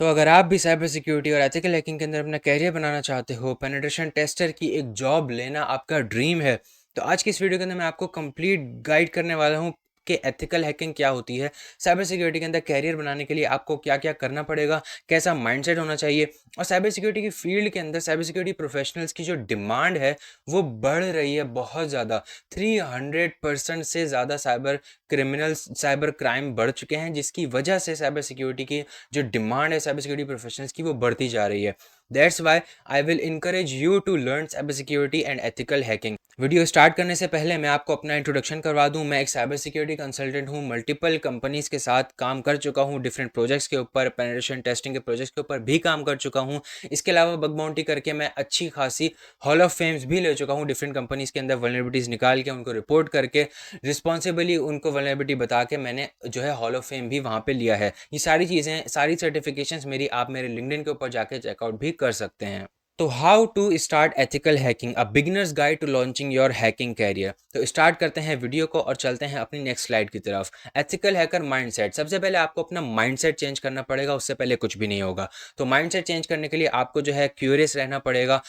तो अगर आप भी साइबर सिक्योरिटी और एथिकल हैकिंग के अंदर अपना कैरियर बनाना चाहते हो, पेनिट्रेशन टेस्टर की एक जॉब लेना आपका ड्रीम है, तो आज की इस वीडियो के अंदर मैं आपको कंप्लीट गाइड करने वाला हूँ कि एथिकल हैकिंग क्या होती है, साइबर सिक्योरिटी के अंदर कैरियर बनाने के लिए आपको क्या क्या करना पड़ेगा, कैसा माइंडसेट होना चाहिए। और साइबर सिक्योरिटी की फील्ड के अंदर साइबर सिक्योरिटी प्रोफेशनल्स की जो डिमांड है वो बढ़ रही है बहुत ज़्यादा। 300% से ज़्यादा साइबर क्रिमिनल्स, साइबर क्राइम बढ़ चुके हैं, जिसकी वजह से साइबर सिक्योरिटी की जो डिमांड है साइबर सिक्योरिटी प्रोफेशनल्स की वो बढ़ती जा रही है। That's why I will encourage you to learn cyber security and ethical hacking. Video start करने से पहले मैं आपको अपना इंट्रोडक्शन करवा दूं। मैं एक साइबर सिक्योरिटी कंसल्टेंट हूं, मल्टीपल कंपनीज के साथ काम कर चुका हूं, डिफरेंट प्रोजेक्ट्स के ऊपर, पेनिट्रेशन टेस्टिंग के प्रोजेक्ट्स के ऊपर भी काम कर चुका हूं। इसके अलावा बग बाउंटी करके मैं अच्छी खासी हॉल ऑफ फेम्स भी ले चुका हूं, डिफरेंट कंपनीज के अंदर वल्नरेबिलिटीज निकाल के उनको रिपोर्ट करके रिस्पॉन्सिबली उनको वल्नरेबिलिटी बता के मैंने जो है हॉल ऑफ फेम भी वहाँ पे लिया है। ये सारी चीज़ें, सारी सर्टिफिकेशंस मेरी आप मेरे लिंक्डइन के ऊपर जाके चेकआउट भी कर सकते हैं। तो how to start ethical hacking, a beginner's guide to launching your hacking career. तो स्टार्ट करते हैं वीडियो को और चलते हैं अपनी नेक्स्ट स्लाइड की तरफ। Ethical hacker mindset. सबसे पहले आपको अपना माइंडसेट चेंज करना पड़ेगा, उससे पहले कुछ भी नहीं होगा। तो माइंडसेट चेंज करने के लिए आपको जो है क्यूरियस रहना पड़ेगा,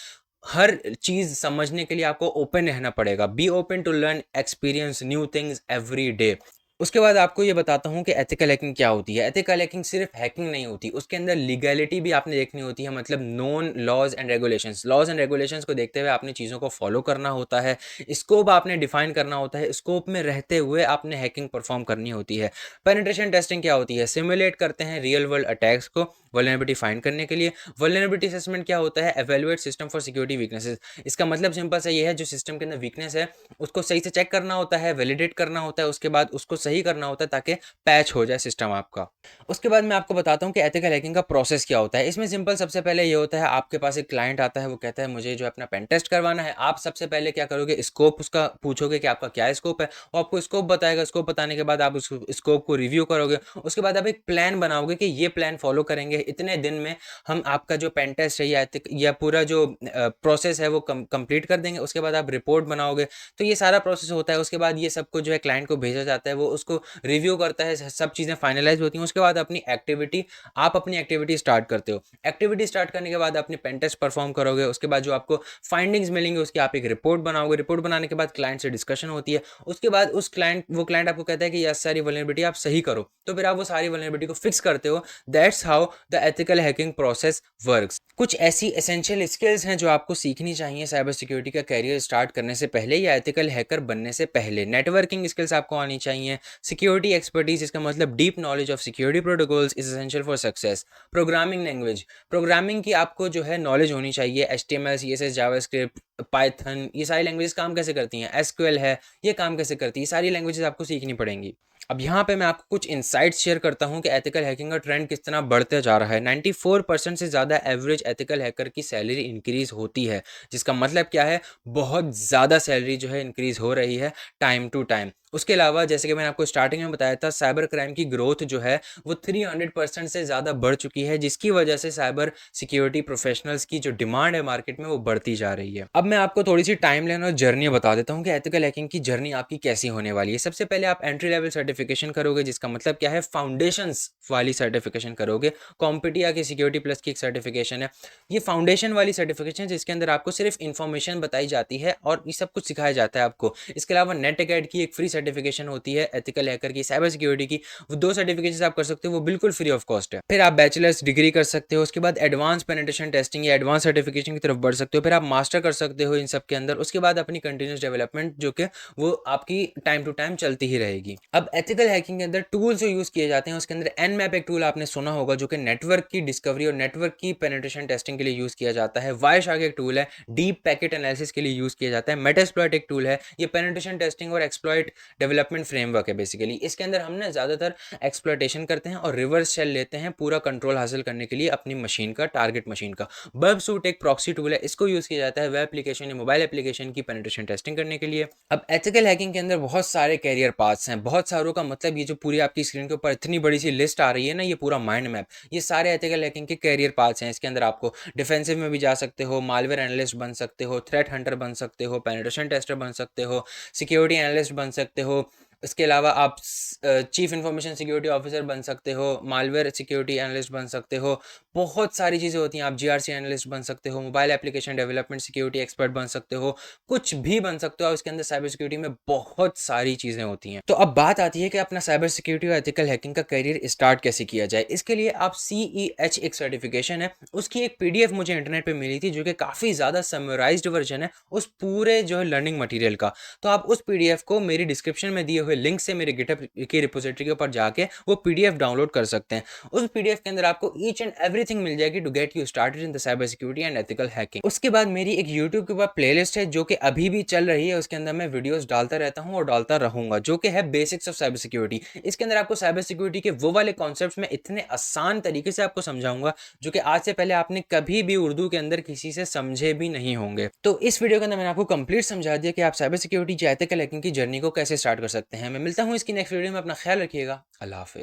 हर चीज़ समझने के लिए आपको ओपन रहना पड़ेगा। Be open to learn, experience new things every day. उसके बाद आपको ये बताता हूँ कि एथिकल हैकिंग क्या होती है। एथिकल हैकिंग सिर्फ हैकिंग नहीं होती, उसके अंदर लीगैलिटी भी आपने देखनी होती है, मतलब known laws and regulations. Laws and regulations को देखते हुए आपने चीज़ों को फॉलो करना होता है, स्कोप आपने डिफाइन करना होता है, स्कोप में रहते हुए आपने हैकिंग परफॉर्म करनी होती है। पेनिट्रेशन टेस्टिंग क्या होती है? सिमुलेट करते हैं रियल वर्ल्ड अटैक्स को वल्नरेबिलिटी फाइंड करने के लिए। वल्नरेबिलिटी असेसमेंट क्या होता है? Evaluate system for security weaknesses. इसका मतलब सिंपल सा ये है, जो सिस्टम के अंदर वीकनेस है उसको सही से चेक करना होता है, वैलिडेट करना होता है, उसके बाद उसको सही करना होता है ताकि पैच हो जाए सिस्टम आपका। उसके बाद मैं आपको बताता हूँ कि एथिकल हैकिंग का प्रोसेस क्या होता है। इसमें सिंपल सबसे पहले ये होता है, आपके पास एक क्लाइंट आता है, वो कहता है मुझे जो अपना पेन टेस्ट करवाना है। आप सबसे पहले क्या करोगे? स्कोप उसका पूछोगे कि आपका क्या स्कोप है, वो आपको स्कोप बताएगा। स्कोप बताने के बाद आप उस स्कोप को रिव्यू करोगे, उसके बाद आप एक प्लान बनाओगे कि ये प्लान फॉलो करेंगे, इतने दिन में हम आपका जो पेन टेस्ट है या पूरा जो प्रोसेस है वो कंप्लीट कर देंगे। उसके बाद आप रिपोर्ट बनाओगे। तो ये सारा प्रोसेस होता है। उसके बाद ये सबको जो है क्लाइंट को भेजा जाता है, वो उसको रिव्यू करता है, सब चीज़ें फाइनलाइज होती हैं। उसके बाद आप अपनी एक्टिविटी स्टार्ट करते हो। एक्टिविटी स्टार्ट करने के बाद अपने पेन टेस्ट परफॉर्म करोगे। उसके बाद जो आपको फाइंडिंग्स मिलेंगे उसकी आप एक रिपोर्ट बनाओगे। रिपोर्ट बनाने के बाद क्लाइंट से डिस्कशन होती है। उसके बाद वो क्लाइंट आपको कहता है कि यह सारी वल्नरेबिलिटी आप सही करो, तो फिर आप वो सारी वल्नरेबिलिटी को फिक्स करते हो। That's how the ethical hacking process works. कुछ ऐसी एसेंशियल स्किल्स हैं जो आपको सीखनी चाहिए साइबर सिक्योरिटी का कैरियर स्टार्ट करने से पहले या एथिकल हैकर बनने से पहले। नेटवर्किंग स्किल्स आपको आनी चाहिए। सिक्योरिटी एक्सपर्टीज, इसका मतलब deep knowledge of security protocols is essential for success. Programming language, programming की आपको जो है नॉलेज होनी चाहिए। HTML, CSS, जावास्क्रिप्ट, पाइथन, ये सारी लैंग्वेजेस काम कैसे करती हैं, SQL है, ये काम कैसे करती है, ये सारी लैंग्वेजेस आपको सीखनी पड़ेंगी। अब यहाँ पे मैं आपको कुछ इंसाइट्स शेयर करता हूँ कि एथिकल हैकिंग का ट्रेंड किस तरह बढ़ते जा रहा है। 94% से ज़्यादा एवरेज एथिकल हैकर की सैलरी इंक्रीज होती है, जिसका मतलब क्या है? बहुत ज़्यादा सैलरी जो है इंक्रीज हो रही है टाइम टू टाइम। उसके अलावा जैसे कि मैंने आपको स्टार्टिंग में बताया था, साइबर क्राइम की ग्रोथ जो है वो 300% से ज़्यादा बढ़ चुकी है, जिसकी वजह से साइबर सिक्योरिटी प्रोफेशनल्स की जो डिमांड है मार्केट में वो बढ़ती जा रही है। अब मैं आपको थोड़ी सी टाइम लाइन और जर्नी बता देता हूँ कि एथिकल हैकिंग की जर्नी आपकी कैसी होने वाली है। सबसे पहले आप एंट्री लेवल सर्टिफिकेशन करोगे, जिसका मतलब क्या है? फाउंडेशंस वाली सर्टिफिकेशन करोगे। कॉम्पिटिया की सिक्योरिटी प्लस की एक सर्टिफिकेशन है, ये फाउंडेशन वाली सर्टिफिकेशन, जिसके अंदर आपको सिर्फ इन्फॉर्मेशन बताई जाती है और ये सब कुछ सिखाया जाता है आपको। इसके अलावा नेट अकेड की एक फ्री सर्टिफिकेशन होती है एथिकल हैकर की, साइबर सिक्योरिटी की। वो 2 सर्टिफिकेशन आप कर सकते हो, वो बिल्कुल फ्री ऑफ कॉस्ट है। फिर आप बैचलर्स डिग्री कर सकते हो। उसके बाद एडवांस पेनिट्रेशन टेस्टिंग या एडवांस सर्टिफिकेशन की तरफ बढ़ सकते हो। फिर आप मास्टर कर सकते हो इन सब के अंदर। उसके बाद अपनी कंटिन्यूस डेवलपमेंट जो कि वो आपकी टाइम टू टाइम चलती ही रहेगी। अब एथिकल हैकिंग के अंदर टूल्स जो यूज किए जाते हैं, उसके अंदर Nmap एक टूल आपने सुना होगा, जो कि नेटवर्क की डिस्कवरी और नेटवर्क की पेनिट्रेशन टेस्टिंग के लिए यूज किया जाता है। वायरशार्क एक टूल है, डीप पैकेट एनालिसिस के लिए यूज किया जाता है। मेटास्प्लॉइट एक टूल है, ये पेनिट्रेशन टेस्टिंग और एक्सप्लॉइट डेवलपमेंट फ्रेमवर्क है बेसिकली। इसके अंदर हमने ज्यादातर एक्सप्लॉइटेशन करते हैं और रिवर्स शेल लेते हैं पूरा कंट्रोल हासिल करने के लिए अपनी मशीन का, टारगेट मशीन का। बर्ब सूट एक प्रॉक्सी टूल है, इसको यूज किया जाता है वेब एप्लीकेशन या मोबाइल एप्लीकेशन की पेनिट्रेशन टेस्टिंग करने के लिए। अब एथिकल हैकिंग के अंदर बहुत सारे कैरियर पाथ्स हैं। बहुत सारों का मतलब ये जो पूरी आपकी स्क्रीन के ऊपर इतनी बड़ी सी लिस्ट आ रही है ना, ये पूरा माइंड मैप, ये सारे एथिकल हैकिंग के कैरियर पाथ्स हैं। इसके अंदर आपको डिफेंसिव में भी जा सकते हो, मालवेयर एनालिस्ट बन सकते हो, थ्रेट हंटर बन सकते हो, पेनिट्रेशन टेस्टर बन सकते हो, सिक्योरिटी एनालिस्ट बन सकते हो, इसके अलावा आप चीफ इंफॉर्मेशन सिक्योरिटी ऑफिसर बन सकते हो, मालवेयर सिक्योरिटी एनालिस्ट बन सकते हो, बहुत सारी चीज़ें होती हैं। आप जीआरसी एनालिस्ट बन सकते हो, mobile application development security expert बन सकते हो, कुछ भी बन सकते हो आप। इसके अंदर साइबर सिक्योरिटी में बहुत सारी चीज़ें होती हैं। तो अब बात आती है कि अपना साइबर सिक्योरिटी और एथिकल हैकिंग का करियर स्टार्ट कैसे किया जाए। इसके लिए आप CEH एक सर्टिफिकेशन है, उसकी एक PDF मुझे इंटरनेट पर मिली थी, जो कि काफ़ी ज़्यादा समराइज्ड वर्जन है उस पूरे जो है लर्निंग मटीरियल का। तो आप उस PDF को मेरी डिस्क्रिप्शन में दिए हुए लिंक से मेरे गिटहब की रिपोजिटरी के ऊपर जाके वो PDF डाउनलोड कर सकते हैं। उस PDF के अंदर आपको ईच एंड एवरीथिंग मिल जाएगी to get you started in the cyber security and ethical hacking. उसके बाद मेरी एक YouTube के ऊपर प्लेलिस्ट है जो कि अभी भी चल रही है, उसके अंदर मैं वीडियोस डालता रहता हूँ और डालता रहूंगा, जो कि है बेसिक्स ऑफ साइबर सिक्योरिटी। इसके अंदर आपको साइबर सिक्योरिटी के वो वाले कॉन्सेप्ट्स में इतने आसान तरीके से आपको समझाऊंगा जो कि आज से पहले आपने कभी भी उर्दू के अंदर किसी से समझे भी नहीं होंगे। तो इस वीडियो के अंदर मैंने आपको कंप्लीट समझा दिया कि आप साइबर सिक्योरिटी या एथिकल हैकिंग की जर्नी को कैसे स्टार्ट कर सकते हैं। मैं मिलता हूं इसकी नेक्स्ट वीडियो में। अपना ख्याल रखिएगा। अल्लाह हाफिज।